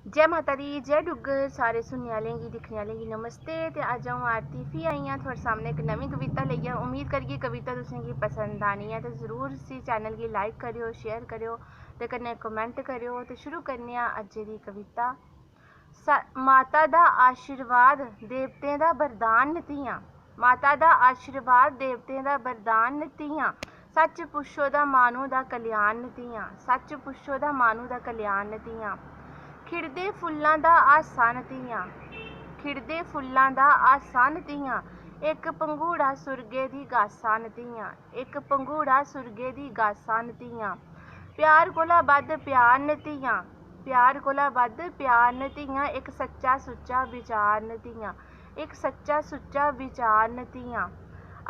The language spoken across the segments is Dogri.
जय माता दी, जय डुग्गर। सारे सुनने वालें गी दिक्खने वालें गी नमस्ते। ते अज्ज अ'ऊं आरती फ्ही आई आं थुआढ़े सामने एक नमीं कविता लेइयै। उम्मीद करियै कविता तुसेंगी पसंद आनी ऐ ते जरूर इसी चैनल गी लाइक करेओ, शेयर करेओ ते कन्नै कमेंट करेओ। ते शुरू करने आं अज्जै दी कविता। माता दा आशीर्वाद देवतें दा वरदान न धीआं। माता दा आशीर्वाद देवतें दा वरदान न धीआं। सच पुच्छो दा माह्नू दा कल्याण न धीआं। सच पुच्छो दा माह्नू दा कल्याण न धीआं। खिड़दे फुल्लां दा हासा न धीआं। खिड़दे फुल्लां दा हासा न धीआं। इक पंघूड़ा सुर्गे दी गासा न धीआं। इक पंघूड़ा सुर्गे दी गासा न धीआं। प्यार कोला बद्ध प्यार न धीआं। प्यार कोला बद्ध प्यार न धीआं। इक सच्चा सुच्चा विचार न धीआं। इक सच्चा सुच्चा विचार न धीआं।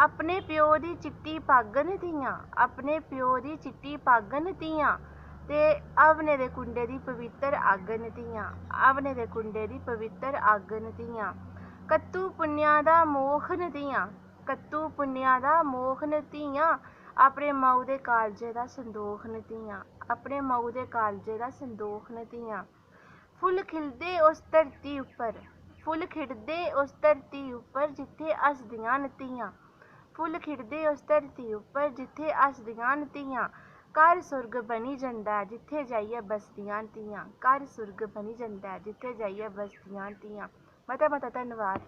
अपने प्यो दी चिट्टी पग्ग न धीआं। अपने प्यो दी चिट्टी पग्ग न धीआं। ते हवने दे कुंडे दी पवित्र अग्ग न धीआं। हवने दे कुंडे दी पवित्र अग्ग न धीआं। कत्तू पुन्नेआं दा मोख न धीआं। कत्तू पुन्नेआं दा मोख न धीआं। अपने माऊ दे कालजे दा संदोख न धीआं। अपने माऊ दे कालजे दा संदोख न धीआं। फुल्ल खिलदे उस धरती उप्पर। फुल्ल खिड़दे उस धरती उप्पर जित्थै हसदियां न धीआं। फुल्ल खिड़दे उस धरती उप्पर जित्थै हसदियां न धीआं। घर सुर्ग बनी जंदा ऐ जित्थै जाइयै बसदियां न धीआं। घर सुर्ग बनी जंदा ऐ जित्थै जाइयै बसदियां न धीआं। मता मता धन्नवाद।